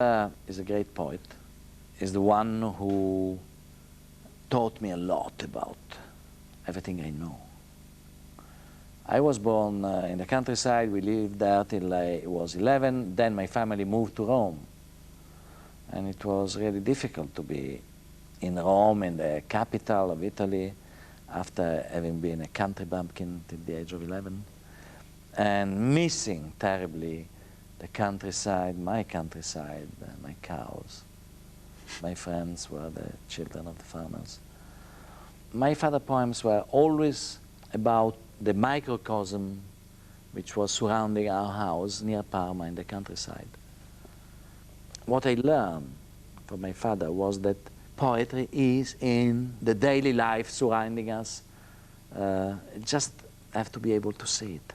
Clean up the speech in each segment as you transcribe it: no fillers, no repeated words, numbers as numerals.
Is a great poet. Is the one who taught me a lot about everything I know. I was born in the countryside. We lived there till I was 11. Then my family moved to Rome. And it was really difficult to be in Rome, in the capital of Italy, after having been a country bumpkin till the age of 11, and missing terribly the countryside, my cows. My friends were the children of the farmers. My father's poems were always about the microcosm which was surrounding our house near Parma in the countryside. What I learned from my father was that poetry is in the daily life surrounding us. Just have to be able to see it.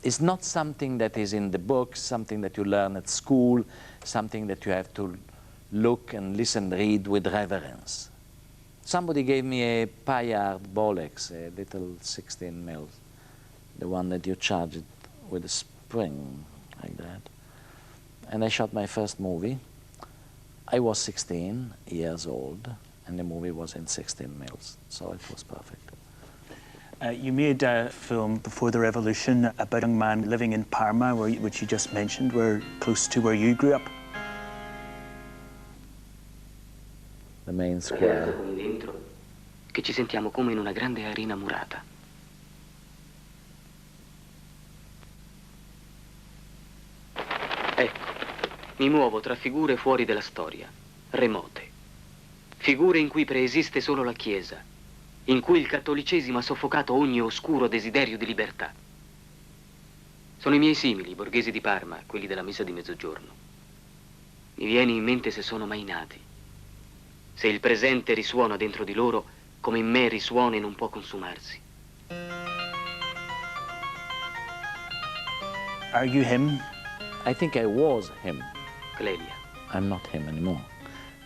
It's not something that is in the books, something that you learn at school, something that you have to look and listen, read with reverence. Somebody gave me a Payard Bolex, a little 16 mil, the one that you charge it with a spring like that. And I shot my first movie. I was 16 years old, and the movie was in 16 mils, so it was perfect. You made a film before the revolution about a young man living in Parma, which you just mentioned, close to where you grew up. The main square. Dentro, che ci sentiamo come in una grande arena murata. Ecco, mi muovo tra figure fuori della storia, remote. Figure in cui preesiste solo la Chiesa, in cui il cattolicesimo ha soffocato ogni oscuro desiderio di libertà. Sono i miei simili, i borghesi di Parma, quelli della messa di mezzogiorno. Mi viene in mente se sono mai nati. Se il presente risuona dentro di loro, come in me risuona e non può consumarsi. Are you him? I think I was him. Clelia. I'm not him anymore.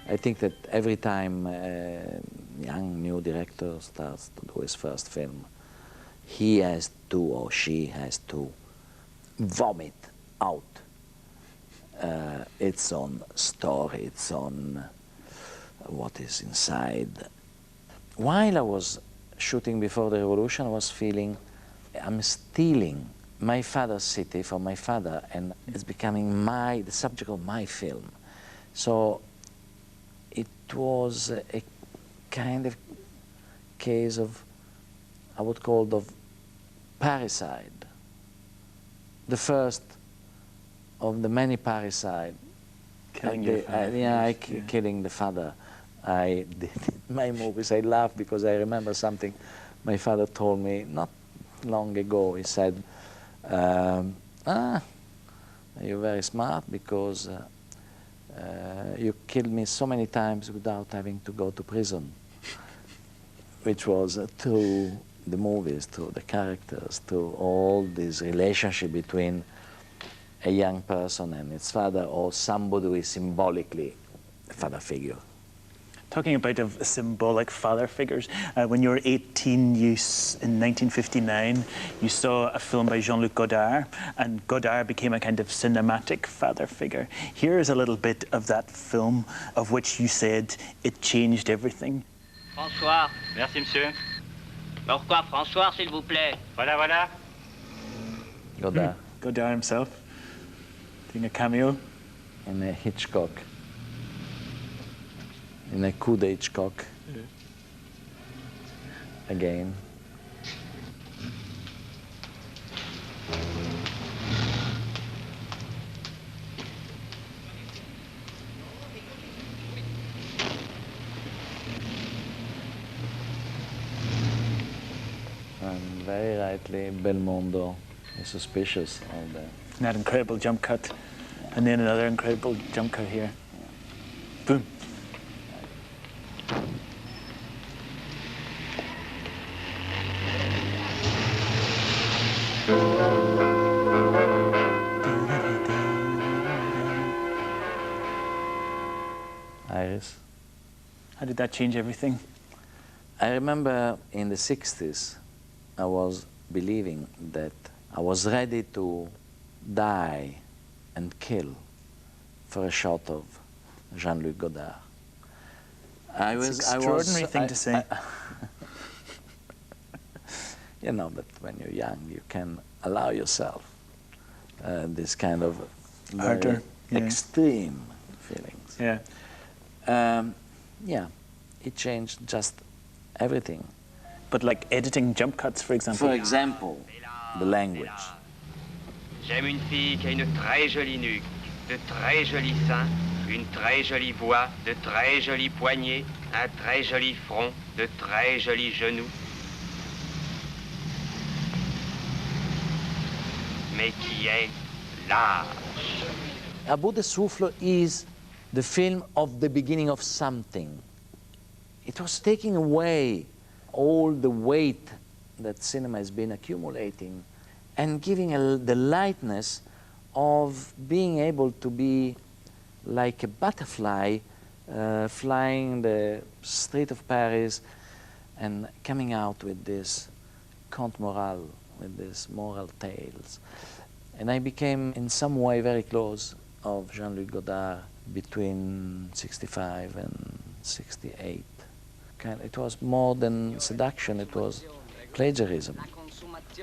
I think that every time a young new director starts to do his first film, he has to, or she has to, vomit out its own story, its own what is inside. While I was shooting before the revolution, I was feeling I'm stealing my father's city from my father, and it's becoming the subject of my film. So it was a kind of case of, I would call it, of parricide. The first of the many parricide. Killing your father. Killing the father. I did in my movies. I laugh because I remember something my father told me not long ago. He said, you're very smart because you killed me so many times without having to go to prison, which was through the movies, through the characters, through all this relationship between a young person and its father, or somebody who is symbolically a father figure. Talking about symbolic father figures, when you were 18, in 1959, you saw a film by Jean-Luc Godard, and Godard became a kind of cinematic father figure. Here is a little bit of that film, of which you said it changed everything. François. Merci, monsieur. Pourquoi François, s'il vous plaît? Voilà, voilà. Godard. Godard himself, doing a cameo. In a Hitchcock. In a coup de Hitchcock. Again. And very rightly, Belmondo is suspicious of the... That incredible jump cut, and then another incredible jump cut here. Boom. Iris. How did that change everything? I remember in the 60s, I was believing that I was ready to die and kill for a shot of Jean-Luc Godard. It's an extraordinary thing to say. You know that when you're young, you can allow yourself this kind of very extreme feelings. Yeah. Yeah, it changed just everything. But like editing jump cuts, for example. For example, the language. J'aime une fille qui a une très jolie nuque, de très jolis seins, une très jolie voix, de très jolis poignets, un très joli front, de très jolis genoux. Mais qui est lâche. A Bout de Souffle is the film of the beginning of something. It was taking away all the weight that cinema has been accumulating and giving the lightness of being able to be like a butterfly flying the street of Paris and coming out with this conte moral, with these moral tales. And I became in some way very close of Jean-Luc Godard between 65 and 68. It was more than seduction, it was plagiarism.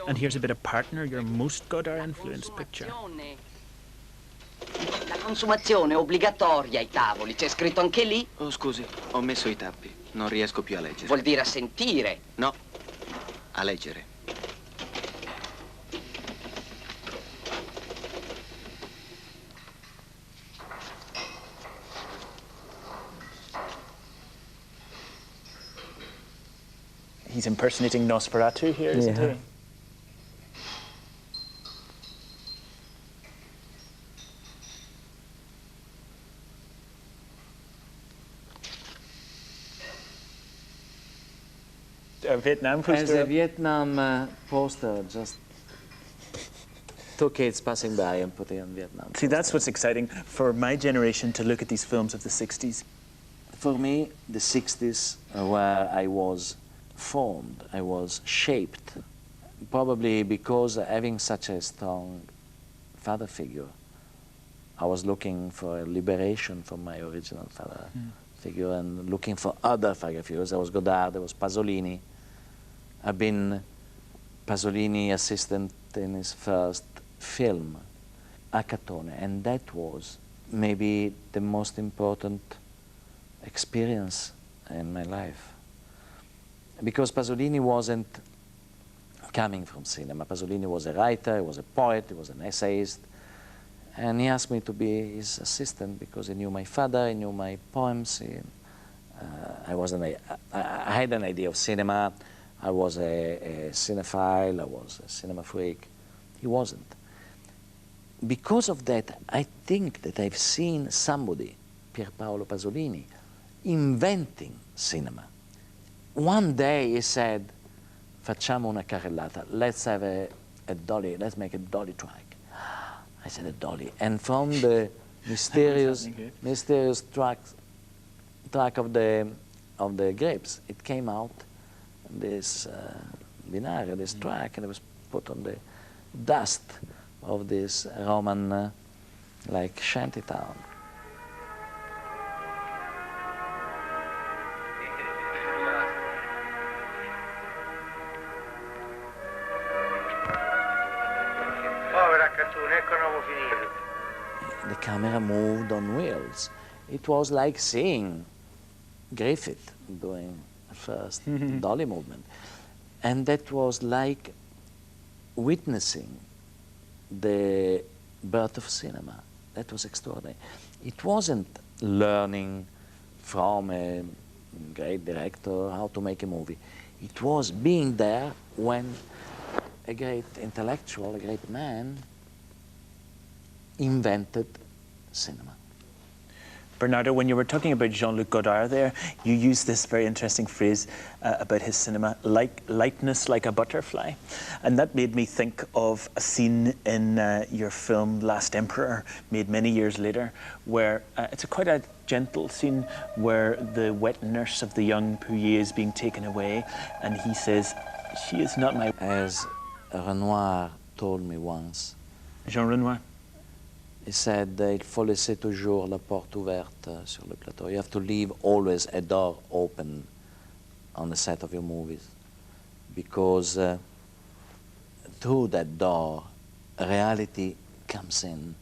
And here's a bit of Partner, your most Godard-influenced picture. La consumazione è obbligatoria ai tavoli, c'è scritto anche lì? Oh, scusi, ho messo i tappi. Non riesco più a leggere. Vuol dire a sentire. No, a leggere. He's impersonating Nosferatu here, isn't he? A Vietnam poster. As a Vietnam poster, just 2 kids passing by and putting on Vietnam. See, that's what's exciting for my generation to look at these films of the 60s. For me, the 60s where I was formed, I was shaped, probably because having such a strong father figure, I was looking for a liberation from my original father figure and looking for other father figures. There was Godard, there was Pasolini. I've been Pasolini assistant in his first film, Acatone, and that was maybe the most important experience in my life. Because Pasolini wasn't coming from cinema. Pasolini was a writer, he was a poet, he was an essayist, and he asked me to be his assistant because he knew my father, he knew my poems. I had an idea of cinema. I was a cinephile, I was a cinema freak. He wasn't. Because of that, I think that I've seen somebody, Pierpaolo Pasolini, inventing cinema. One day he said, facciamo una carrellata, let's have a dolly, let's make a dolly track. I said a dolly. And from the mysterious track of the grapes, it came out this binario, this track, and it was put on the dust of this Roman like shanty town. The camera moved on wheels. It was like seeing Griffith doing the first dolly movement. And that was like witnessing the birth of cinema. That was extraordinary. It wasn't learning from a great director how to make a movie. It was being there when a great intellectual, a great man, invented cinema. Bernardo, when you were talking about Jean-Luc Godard there, you used this very interesting phrase about his cinema, lightness like a butterfly. And that made me think of a scene in your film Last Emperor, made many years later, where it's quite a gentle scene where the wet nurse of the young Pouillet is being taken away, and he says, "She is not my..." As Renoir told me once, Jean Renoir. He said, il faut laisser toujours la porte ouverte sur le plateau. You have to leave always a door open on the set of your movies, because through that door, reality comes in.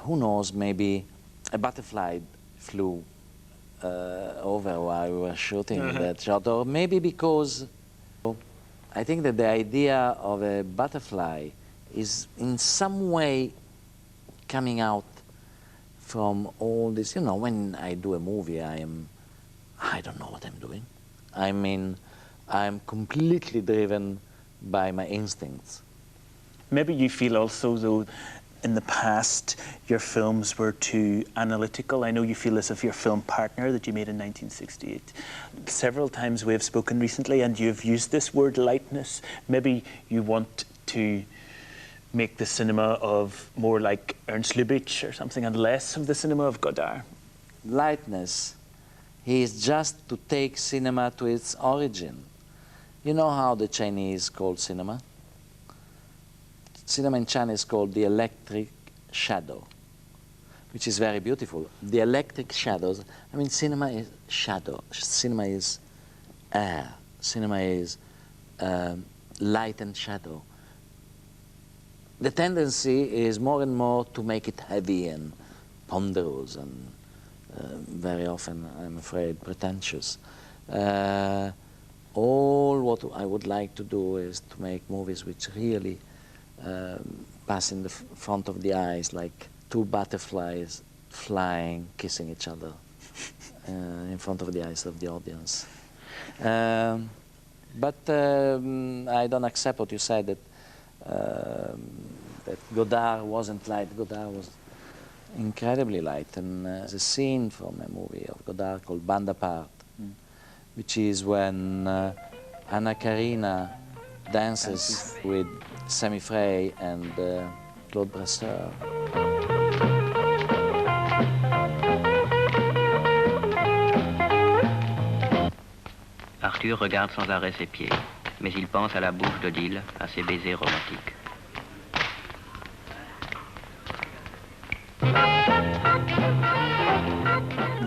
Who knows, maybe a butterfly flew over while we were shooting that shot, or maybe because I think that the idea of a butterfly is in some way coming out from all this. You know, when I do a movie, I don't know what I'm doing. I mean, I'm completely driven by my instincts. Maybe you feel also, though, in the past, your films were too analytical. I know you feel this of your film Partner that you made in 1968. Several times we have spoken recently, and you've used this word lightness. Maybe you want to make the cinema of more like Ernst Lubitsch or something, and less of the cinema of Godard. Lightness is just to take cinema to its origin. You know how the Chinese call cinema? Cinema in China is called the electric shadow, which is very beautiful. The electric shadows, I mean, cinema is shadow, cinema is air, cinema is light and shadow. The tendency is more and more to make it heavy and ponderous and very often, I'm afraid, pretentious. All what I would like to do is to make movies which really pass in the front of the eyes, like two butterflies flying, kissing each other in front of the eyes of the audience. But I don't accept what you said, that that Godard wasn't light. Godard was incredibly light. And there's a scene from a movie of Godard called Bande à part, which is when Anna Karina dances with Semi Frey and Claude Brasseur. Arthur regarde sans arrêt ses pieds, mais il pense à la bouche d'Odile, à ses baisers romantiques.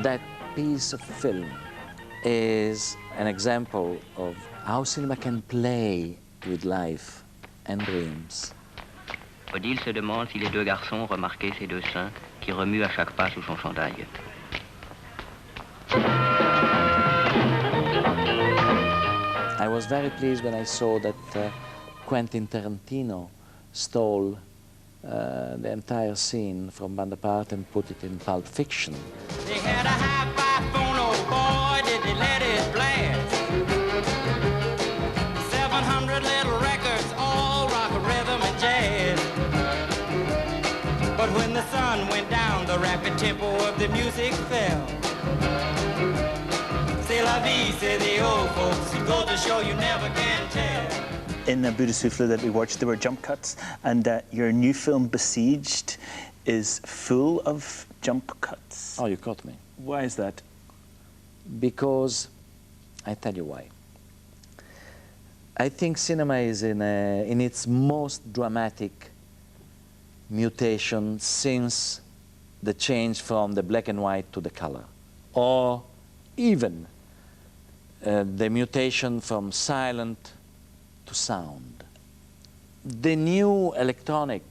That piece of film is an example of how cinema can play with life and dreams. Odile se demande si les deux garçons remarquaient ses deux seins qui remuent à chaque pas sous son chandail. I was very pleased when I saw that Quentin Tarantino stole the entire scene from Bande à part and put it in Pulp Fiction. They had a high-fi phone, oh boy, did they let it blast. 700 little records, all rock, rhythm, and jazz. But when the sun went down, the rapid tempo of the music fell. C'est la vie, say the old folks, it goes to show you never can tell. In the Buddha Souffle that we watched, there were jump cuts, and your new film, Besieged, is full of jump cuts. Oh, you caught me. Why is that? Because, I tell you why. I think cinema is in its most dramatic mutation since the change from the black and white to the color, or even the mutation from silent to sound. The new electronic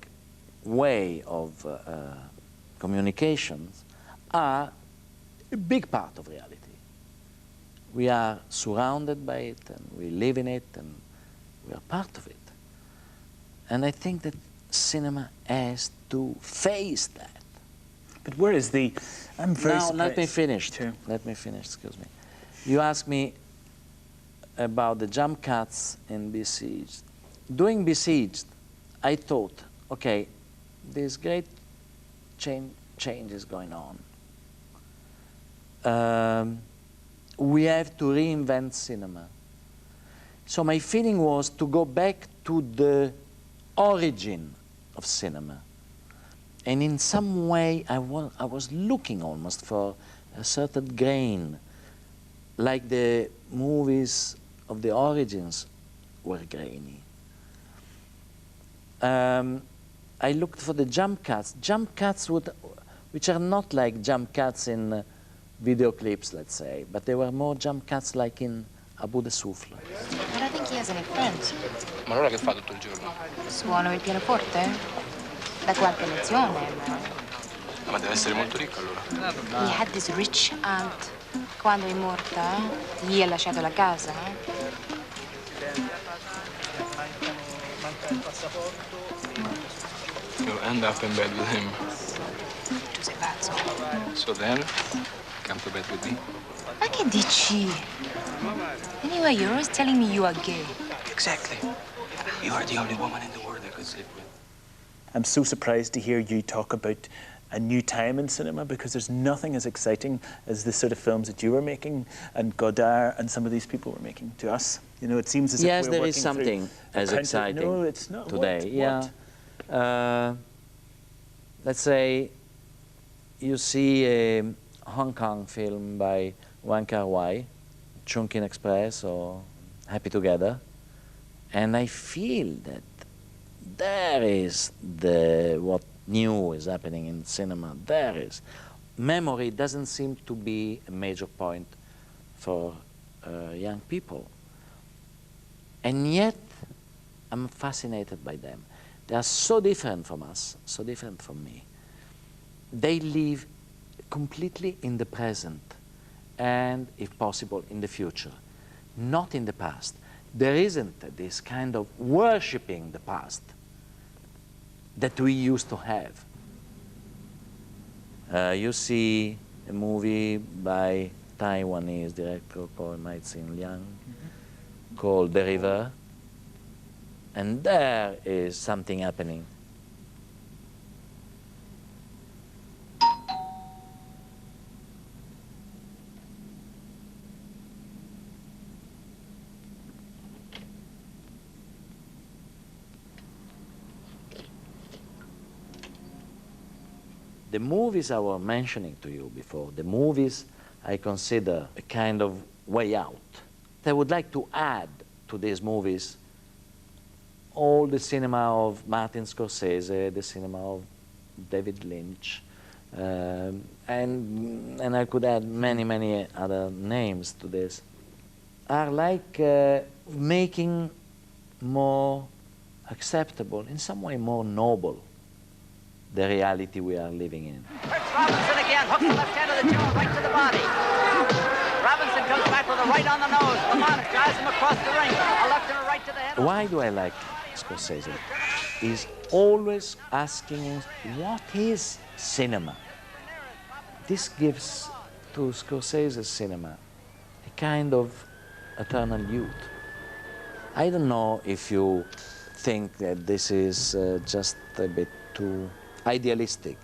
way of communications are a big part of reality. We are surrounded by it, and we live in it, and we are part of it. And I think that cinema has to face that. But where is the... I'm very now, surprised. let me finish. Sure. Let me finish, excuse me. You asked me about the jump cuts in Besieged. Doing Besieged, I thought, okay, this great change is going on. We have to reinvent cinema. So my feeling was to go back to the origin of cinema. And in some way, I was looking almost for a certain grain, like the movies of the origins were grainy. I looked for the jump cuts which are not like jump cuts in video clips, let's say, but they were more jump cuts like in Abu the Souffle. I don't think he has any friends. Ma allora che fa tutto il giorno? Suona il pianoforte? Da qualche lezione, Ma deve essere molto ricco allora. He had this rich aunt. Quando è morta, gli ha lasciato la casa. You'll end up in bed with him. Tu sei pazzo. So then, come to bed with me. Ma che dici? Anyway, you're always telling me you are gay. Exactly. You are the only woman in the world I could sleep with. I'm so surprised to hear you talk about a new time in cinema, because there's nothing as exciting as the sort of films that you were making and Godard and some of these people were making to us. You know, it seems as if Yes, we're there working is something as through exciting No, it's not. today. What? Yeah. Let's say you see a Hong Kong film by Wong Kar-wai, Chungking Express or Happy Together, and I feel that there is what new is happening in cinema. There is. Memory doesn't seem to be a major point for young people. And yet, I'm fascinated by them. They are so different from us, so different from me. They live completely in the present and, if possible, in the future, not in the past. There isn't this kind of worshipping the past that we used to have. You see a movie by Taiwanese director called Mai-Tsin Liang called The River, and there is something happening. The movies I was mentioning to you before, the movies I consider a kind of way out. I would like to add to these movies all the cinema of Martin Scorsese, the cinema of David Lynch, and I could add many, many other names to this, are like making more acceptable, in some way more noble, the reality we are living in. Robinson again, hooks the left hand of the jaw, right to the body. Robinson comes back with a right on the nose. Lamont drives him across the ring. A left and a right to the head. Why do I like Scorsese? He's always asking what is cinema? This gives to Scorsese's cinema a kind of eternal youth. I don't know if you think that this is just a bit too idealistic.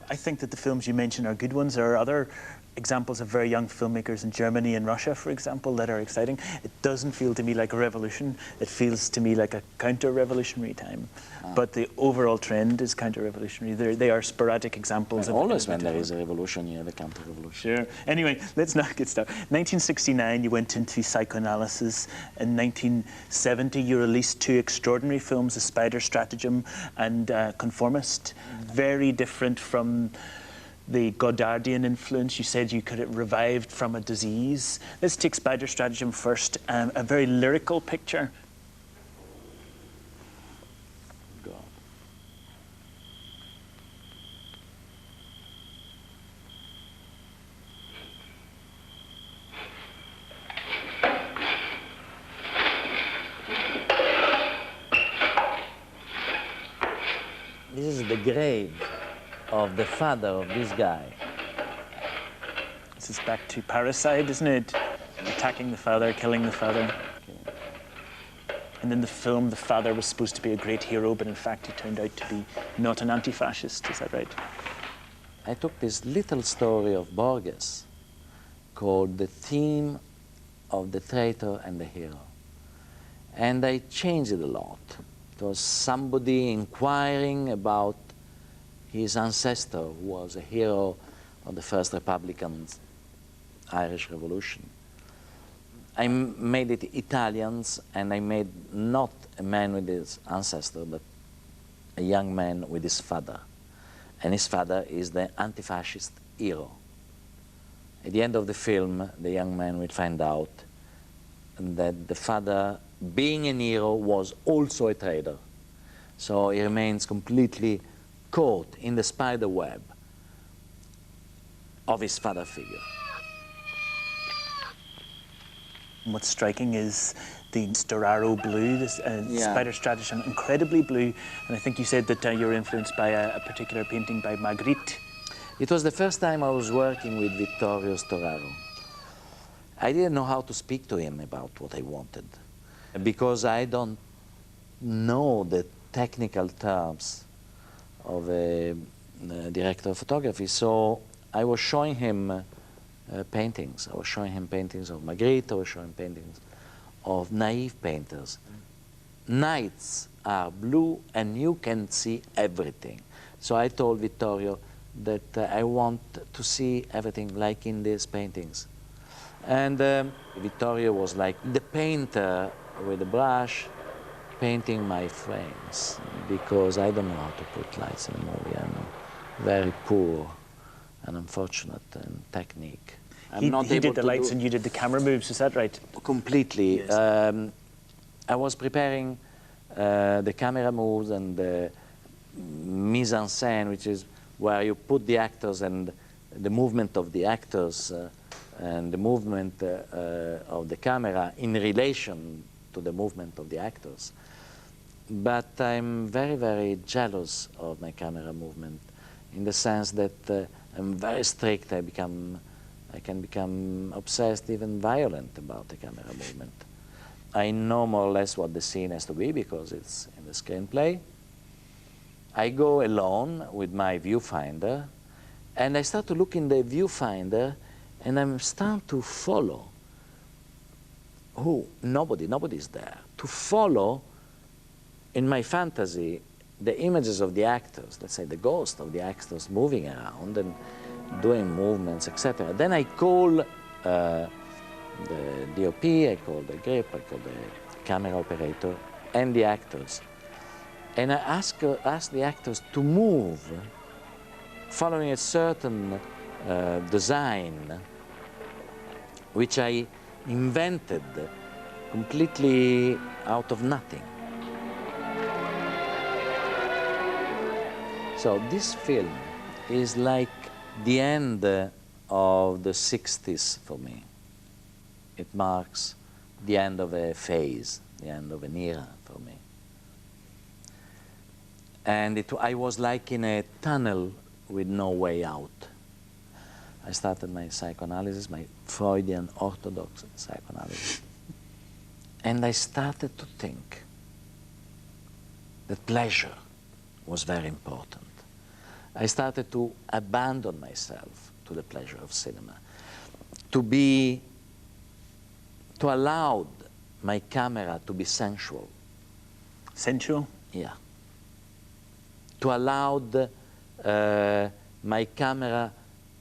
I think that the films you mention are good ones. There are other examples of very young filmmakers in Germany and Russia, for example, that are exciting. It doesn't feel to me like a revolution. It feels to me like a counter-revolutionary time. But the overall trend is counter-revolutionary. They are sporadic examples. Always when there is a revolution, you have a counter-revolution. Sure. Anyway, let's not get started. 1969, you went into psychoanalysis. In 1970, you released two extraordinary films, A Spider Stratagem and Conformist. Very different from the Godardian influence. You said you could have revived from a disease. Let's take Spider Stratagem first. A very lyrical picture. God. This is the grave of the father of this guy. This is back to parricide, isn't it? Attacking the father, killing the father. And in the film, the father was supposed to be a great hero, but in fact he turned out to be not an anti-fascist. Is that right? I took this little story of Borges called The Theme of the Traitor and the Hero. And I changed it a lot. It was somebody inquiring about his ancestor, who was a hero of the first Republican Irish Revolution. I made it Italians, and I made not a man with his ancestor, but a young man with his father. And his father is the anti-fascist hero. At the end of the film, the young man will find out that the father, being an hero, was also a traitor. So he remains completely caught in the spider web of his father figure. What's striking is the Storaro blue, this spider stratagem, incredibly blue. And I think you said that you're influenced by a particular painting by Magritte. It was the first time I was working with Vittorio Storaro. I didn't know how to speak to him about what I wanted, because I don't know the technical terms of a director of photography. So I was showing him paintings. I was showing him paintings of Magritte. I was showing paintings of naive painters. Nights are blue and you can see everything. So I told Vittorio that I want to see everything like in these paintings. And Vittorio was like the painter with a brush painting my frames, because I don't know how to put lights in a movie. I'm very poor and unfortunate in technique. He did the lights and you did the camera moves, is that right? Completely. Yes. I was preparing the camera moves and the mise en scène, which is where you put the actors and the movement of the actors and the movement of the camera in relation to the movement of the actors. But I'm very, very jealous of my camera movement, in the sense that I'm very strict. I can become obsessed, even violent about the camera movement. I know more or less what the scene has to be because it's in the screenplay. I go alone with my viewfinder, and I start to look in the viewfinder, and I'm starting to follow nobody's there, to follow in my fantasy the images of the actors, let's say the ghost of the actors moving around and doing movements, etc. Then I call the DOP, I call the grip, I call the camera operator and the actors. And I ask the actors to move following a certain design which I invented completely out of nothing. So this film is like the end of the 60s for me. It marks the end of a phase, the end of an era for me. And I was like in a tunnel with no way out. I started my psychoanalysis, my Freudian orthodox psychoanalysis. And I started to think that pleasure was very important. I started to abandon myself to the pleasure of cinema, to allow my camera to be sensual. Sensual? Yeah. To allow my camera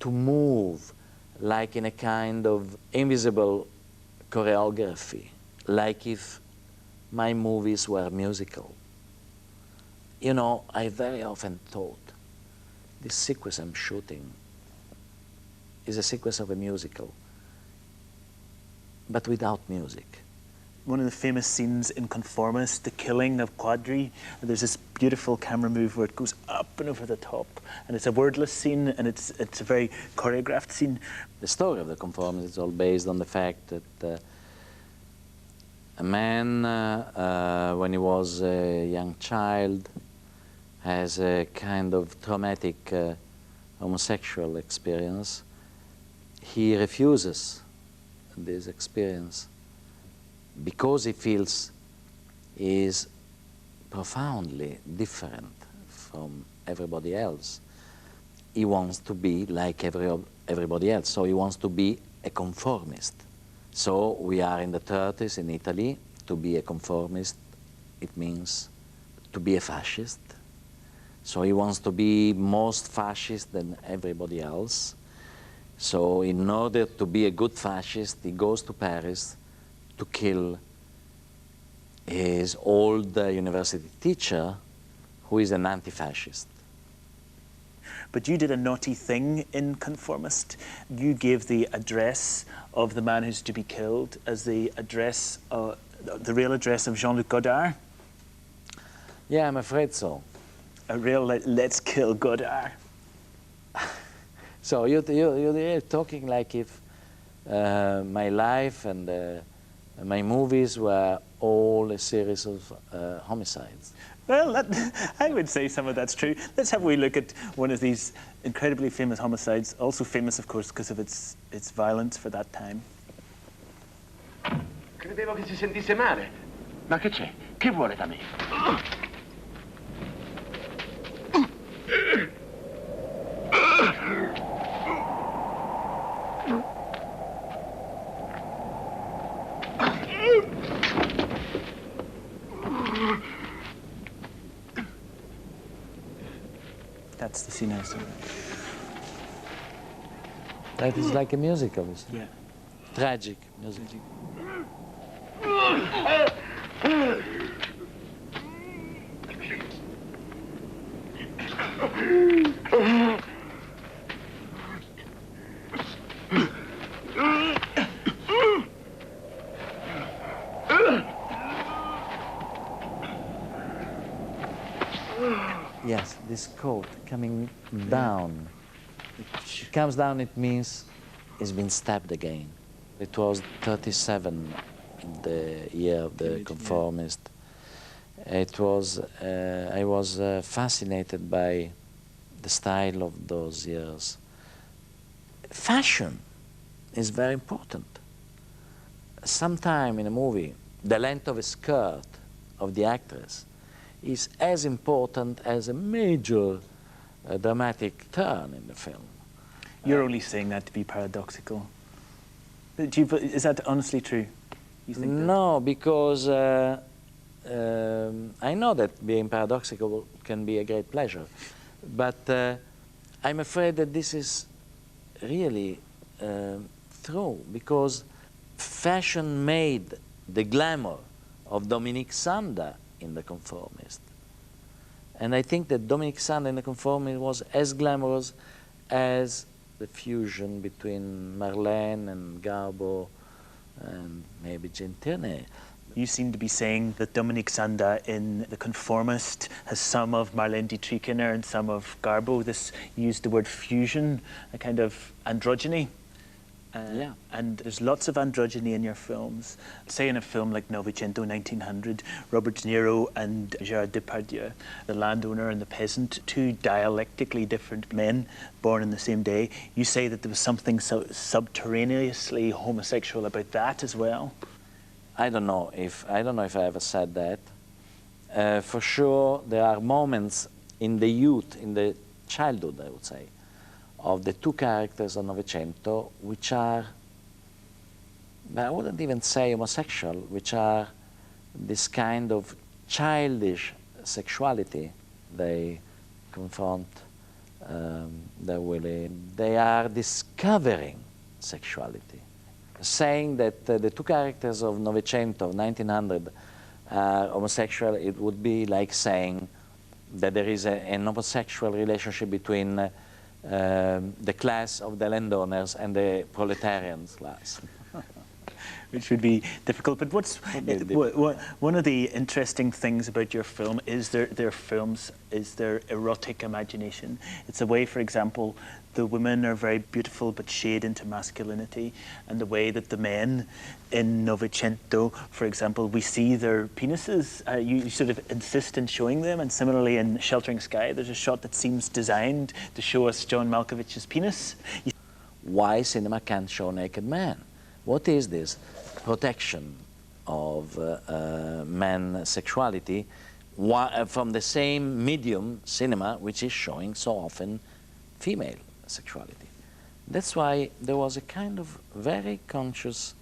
to move like in a kind of invisible choreography, like if my movies were musical. You know, I very often thought, this sequence I'm shooting is a sequence of a musical, but without music. One of the famous scenes in Conformist, the killing of Quadri, there's this beautiful camera move where it goes up and over the top, and it's a wordless scene, and it's a very choreographed scene. The story of the Conformist is all based on the fact that a man, when he was a young child, has a kind of traumatic homosexual experience. He refuses this experience because he feels he is profoundly different from everybody else. He wants to be like everybody else, so he wants to be a conformist. So we are in the 30s in Italy. To be a conformist, it means to be a fascist. So he wants to be most fascist than everybody else. So in order to be a good fascist, he goes to Paris to kill his old university teacher, who is an anti-fascist. But you did a naughty thing in Conformist. You gave the address of the man who's to be killed as the address, the real address of Jean-Luc Godard. Yeah, I'm afraid so. A real let's kill Godard. So you're talking like if my life and my movies were all a series of homicides. Well, I would say some of that's true. Let's have a wee look at one of these incredibly famous homicides, also famous, of course, because of its violence for that time. Credevo che si sentisse male. Ma che c'è? Che vuole da me? That's the scene I saw. That is like a musical. Yeah. Tragic music. Yes, this coat coming down. It comes down, it means it's been stabbed again. It was 37, the year of the Conformist. It was, I was fascinated by the style of those years. Fashion is very important. Sometime in a movie, the length of a skirt of the actress is as important as a major dramatic turn in the film. You're only saying that to be paradoxical. Is that honestly true? You think no, because I know that being paradoxical can be a great pleasure, but I'm afraid that this is really true, because fashion made the glamour of Dominique Sanda in the Conformist. And I think that Dominique Sanda in the Conformist was as glamorous as the fusion between Marlène and Garbo and maybe Jean Tierney. You seem to be saying that Dominique Sanda in The Conformist has some of Marlène Dietrich in her and some of Garbo. This used the word fusion, a kind of androgyny. Yeah. And there's lots of androgyny in your films. Say in a film like Novecento 1900, Robert De Niro and Gérard Depardieu, the landowner and the peasant, two dialectically different men born in the same day. You say that there was something so subterraneously homosexual about that as well. I don't know if I ever said that. For sure, there are moments in the youth, in the childhood, I would say, of the two characters of Novecento, which are, I wouldn't even say homosexual, which are this kind of childish sexuality they confront their Willie. They are discovering sexuality. Saying that the two characters of Novecento, of 1900, are homosexual, it would be like saying that there is an homosexual relationship between the class of the landowners and the proletarian class. Which would be difficult. But one of the interesting things about your film is their films is their erotic imagination. It's a way, for example, the women are very beautiful but shade into masculinity, and the way that the men in Novecento, for example, we see their penises. You sort of insist in showing them, and similarly in Sheltering Sky, there's a shot that seems designed to show us John Malkovich's penis. Why cinema can't show naked men? What is this protection of men's sexuality from the same medium, cinema, which is showing so often female sexuality? That's why there was a kind of very conscious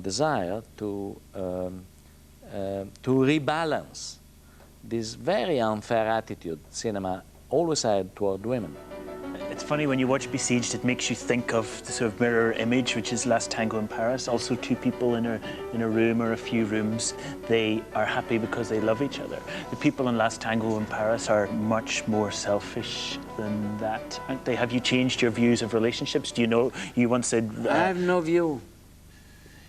desire to rebalance this very unfair attitude cinema always had toward women. It's funny, when you watch Besieged, it makes you think of the sort of mirror image, which is Last Tango in Paris. Also, two people in a room or a few rooms, they are happy because they love each other. The people in Last Tango in Paris are much more selfish than that, aren't they? Have you changed your views of relationships? Do you know, you once said... I have no view.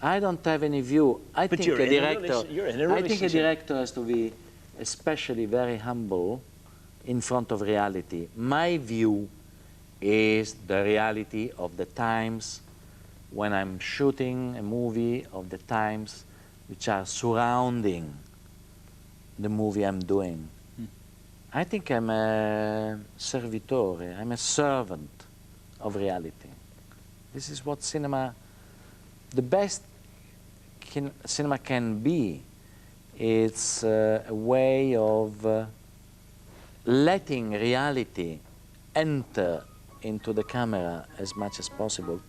I don't have any view. I think a director has to be especially very humble in front of reality. My view is the reality of the times when I'm shooting a movie, of the times which are surrounding the movie I'm doing. I think I'm a servitore, I'm a servant of reality. This is what cinema, the best cinema can be. It's a way of letting reality enter into the camera as much as possible.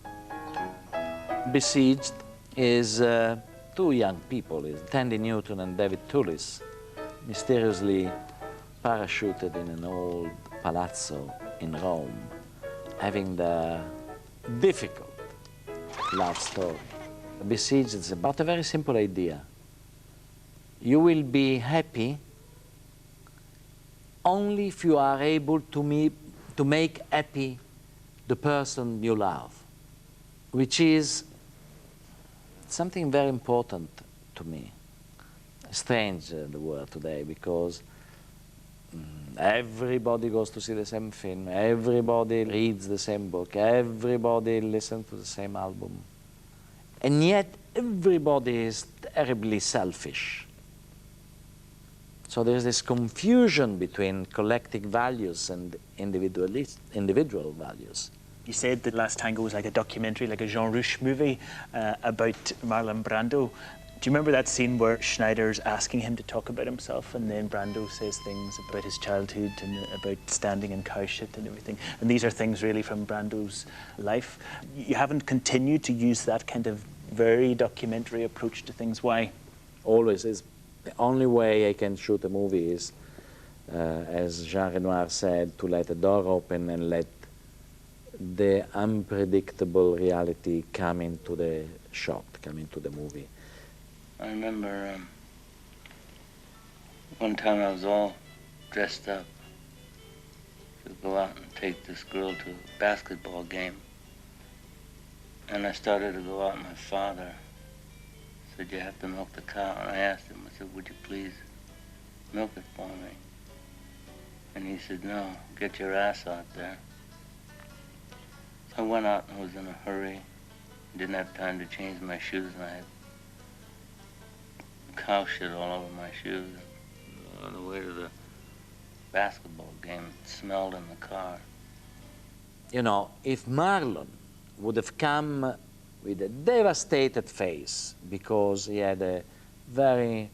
Besieged is two young people, Tandy Newton and David Tullis, mysteriously parachuted in an old palazzo in Rome, having the difficult love story. Besieged is about a very simple idea. You will be happy only if you are able to make happy the person you love, which is something very important to me. Strange, the word today, because everybody goes to see the same film, everybody reads the same book, everybody listens to the same album. And yet everybody is terribly selfish. So there's this confusion between collective values and individual values. You said that Last Tango was like a documentary, like a Jean Rouch movie about Marlon Brando. Do you remember that scene where Schneider's asking him to talk about himself, and then Brando says things about his childhood and about standing in cow shit and everything? And these are things really from Brando's life. You haven't continued to use that kind of very documentary approach to things. Why? Always is. The only way I can shoot a movie is, as Jean Renoir said, to let a door open and let the unpredictable reality come into the shot, come into the movie. I remember one time I was all dressed up to go out and take this girl to a basketball game. And I started to go out, and my father said, "You have to milk the cow." And I asked him, I said, "Would you please milk it for me?" And he said, "No, get your ass out there." So I went out and was in a hurry. Didn't have time to change my shoes, and I had cow shit all over my shoes. On the way to the basketball game, it smelled in the car. You know, if Marlon would have come with a devastated face because he had a very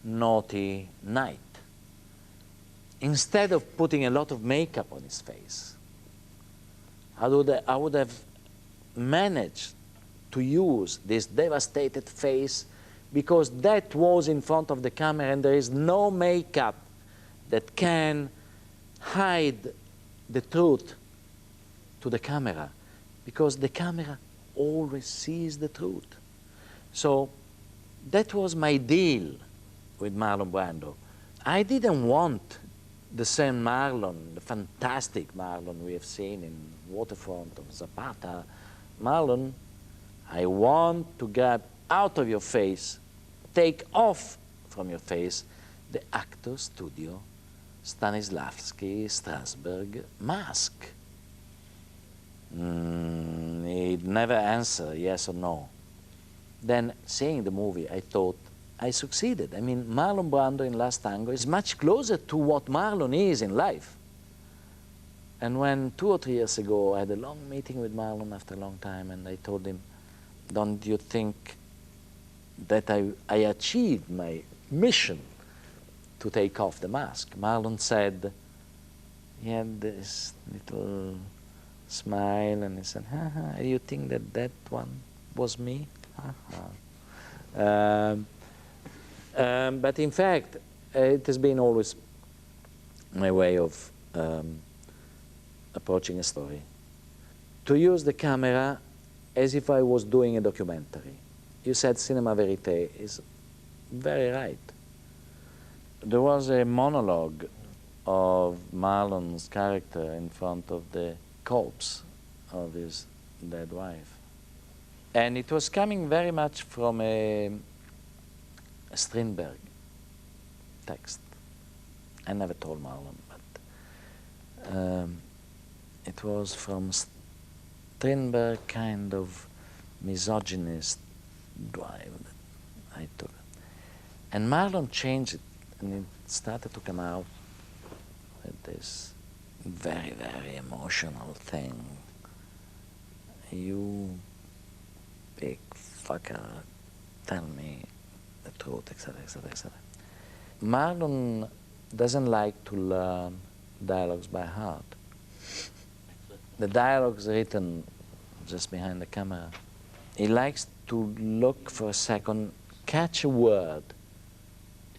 naughty night, instead of putting a lot of makeup on his face, I would have managed to use this devastated face, because that was in front of the camera, and there is no makeup that can hide the truth to the camera, because the camera always sees the truth. So that was my deal with Marlon Brando. I didn't want the same Marlon, the fantastic Marlon we have seen in Waterfront of Zapata. Marlon, I want to grab out of your face, take off from your face the actor studio Stanislavski Strasberg mask. He'd never answer yes or no. Then, seeing the movie, I thought I succeeded. I mean, Marlon Brando in Last Tango is much closer to what Marlon is in life. And when 2 or 3 years ago I had a long meeting with Marlon after a long time, and I told him, "Don't you think that I achieved my mission to take off the mask?" Marlon said, he had this little smile, and he said, "Ha, you think that that one was me?" But in fact, it has been always my way of approaching a story, to use the camera as if I was doing a documentary. You said cinema verite is very right. There was a monologue of Marlon's character in front of the corpse of his dead wife. And it was coming very much from a Strindberg text. I never told Marlon, but it was from Strindberg kind of misogynist drive that I took. And Marlon changed it, and it started to come out with this very, very emotional thing. You big fucker, tell me the truth, etc., etc., etc. Marlon doesn't like to learn dialogues by heart. The dialogues written just behind the camera. He likes to look for a second, catch a word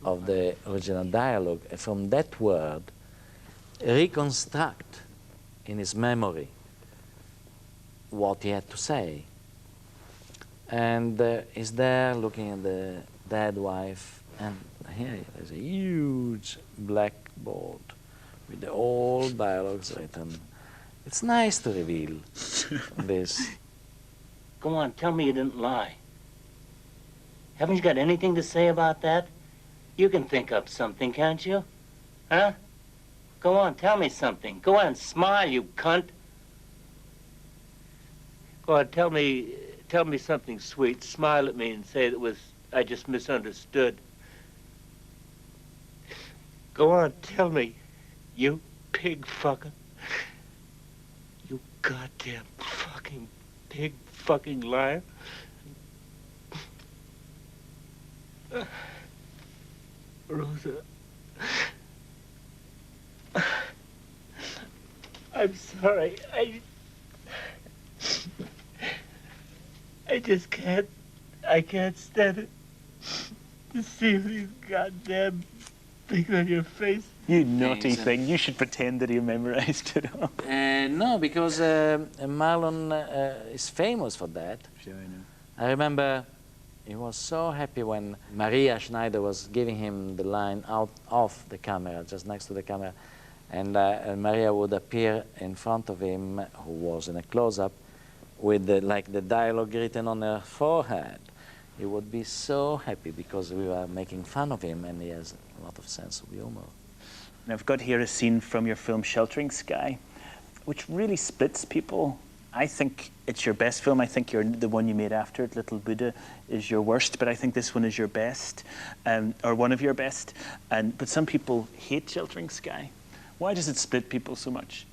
of the original dialogue, and from that word, reconstruct in his memory what he had to say. And he's there looking at the dead wife, and here there's a huge blackboard with the old dialogues written. It's nice to reveal this. Go on, tell me you didn't lie. Haven't you got anything to say about that? You can think up something, can't you? Huh? Go on, tell me something. Go on, smile, you cunt. Go on, tell me something sweet. Smile at me and say I just misunderstood. Go on, tell me, you pig fucker. You goddamn fucking pig fucking liar. Rosa. I'm sorry. I just can't. I can't stand it. To see these goddamn things on your face. You naughty thing. You should pretend that you memorized it all. No, because Marlon is famous for that. Sure, I know. I remember he was so happy when Maria Schneider was giving him the line out off the camera, just next to the camera, and Maria would appear in front of him, who was in a close-up, with the dialogue written on her forehead. He would be so happy because we were making fun of him, and he has a lot of sense of humor. And I've got here a scene from your film Sheltering Sky, which really splits people. I think it's your best film. I think the one you made after it, Little Buddha, is your worst, but I think this one is your best, or one of your best. But some people hate Sheltering Sky. Why does it split people so much?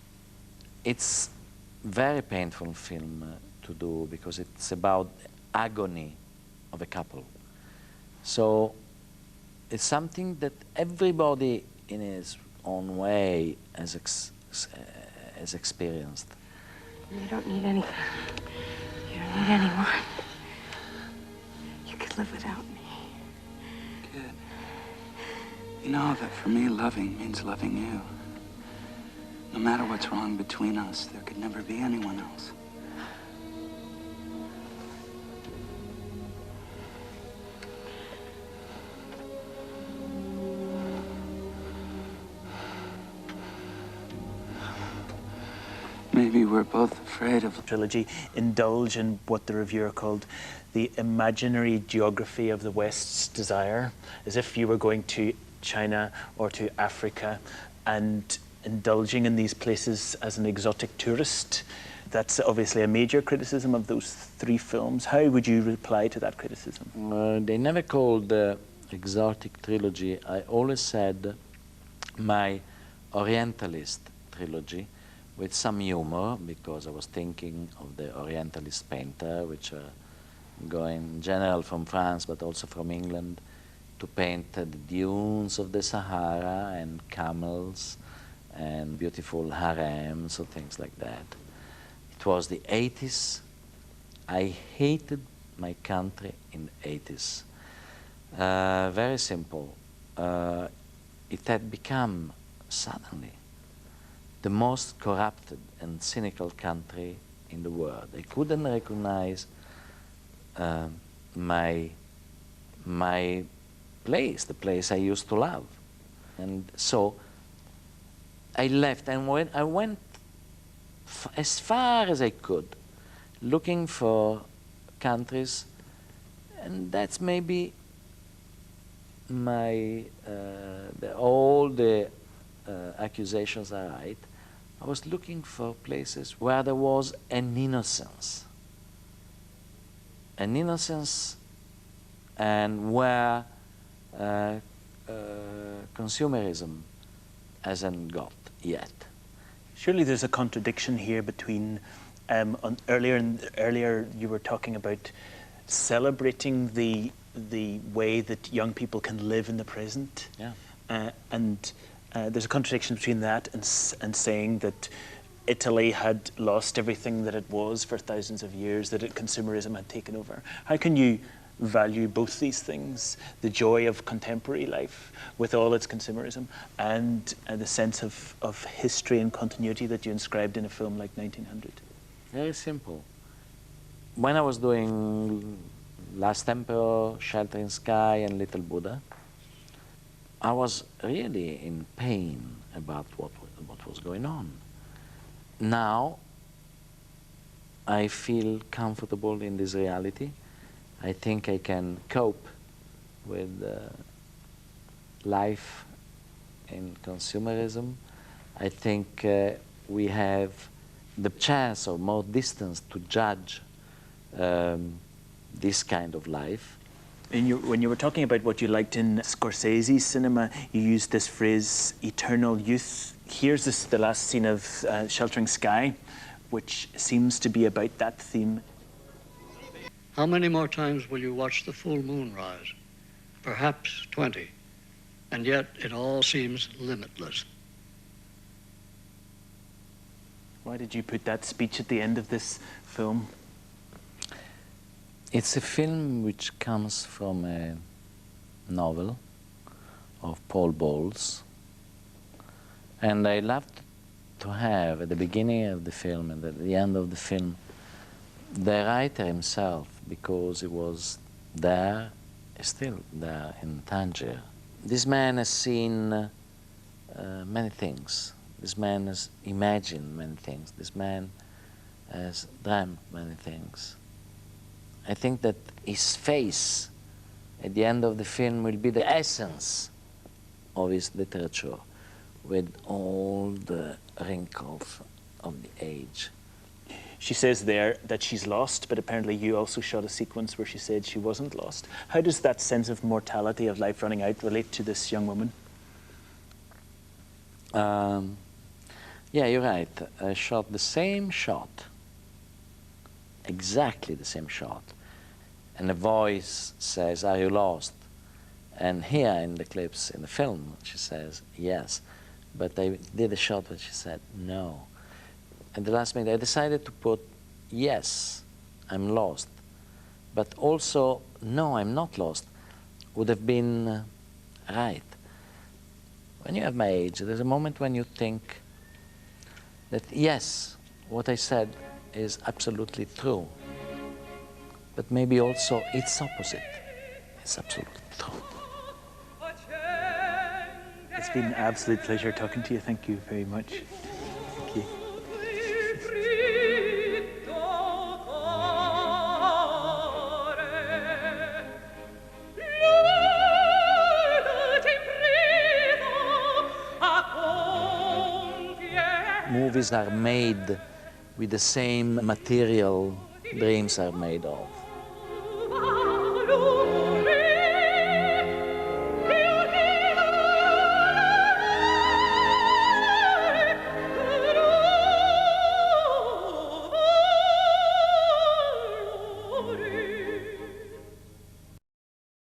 It's a very painful film to do because it's about agony of a couple. So it's something that everybody in his own way has experienced. You don't need anything. You don't need anyone. You could live without me. Kid, you know that for me, loving means loving you. No matter what's wrong between us, there could never be anyone else. Maybe we're both afraid of... Trilogy indulge in what the reviewer called the imaginary geography of the West's desire, as if you were going to China or to Africa and indulging in these places as an exotic tourist. That's obviously a major criticism of those three films. How would you reply to that criticism? They never called the exotic trilogy. I always said my Orientalist trilogy, with some humor, because I was thinking of the Orientalist painter, which are going in general from France, but also from England, to paint the dunes of the Sahara and camels and beautiful harems or things like that. It was the 80s. I hated my country in the 80s. Very simple. It had become, suddenly, the most corrupted and cynical country in the world. I couldn't recognize my place, the place I used to love. And so I left, and I went as far as I could, looking for countries, and that's maybe all the accusations are right. I was looking for places where there was an innocence and where consumerism hasn't got yet. Surely there's a contradiction here between, earlier you were talking about celebrating the way that young people can live in the present. Yeah. And there's a contradiction between that and saying that Italy had lost everything that it was for thousands of years, that consumerism had taken over. How can you value both these things, the joy of contemporary life with all its consumerism and the sense of history and continuity that you inscribed in a film like 1900? Very simple. When I was doing Last Emperor, Sheltering Sky, and Little Buddha, I was really in pain about what was going on. Now, I feel comfortable in this reality. I think I can cope with life in consumerism. I think we have the chance or more distance to judge this kind of life. When you were talking about what you liked in Scorsese's cinema, you used this phrase, eternal youth. Here's the last scene of Sheltering Sky, which seems to be about that theme. How many more times will you watch the full moon rise? Perhaps 20. And yet it all seems limitless. Why did you put that speech at the end of this film? It's a film which comes from a novel of Paul Bowles. And I loved to have, at the beginning of the film and at the end of the film, the writer himself, because he was there, still there in Tangier. This man has seen many things. This man has imagined many things. This man has dreamt many things. I think that his face at the end of the film will be the essence of his literature, with all the wrinkles of the age. She says there that she's lost, but apparently you also shot a sequence where she said she wasn't lost. How does that sense of mortality, of life running out, relate to this young woman? Yeah, you're right. I shot the same shot, exactly the same shot. And a voice says, "Are you lost?" And here in the clips, in the film, she says, "Yes." But I did a shot where she said, "No." At the last minute, I decided to put, "Yes, I'm lost." But also, "No, I'm not lost," would have been right. When you have my age, there's a moment when you think that, yes, what I said is absolutely true. But maybe also it's opposite. It's absolutely true. It's been an absolute pleasure talking to you. Thank you very much. Thank you. Movies are made with the same material dreams are made of.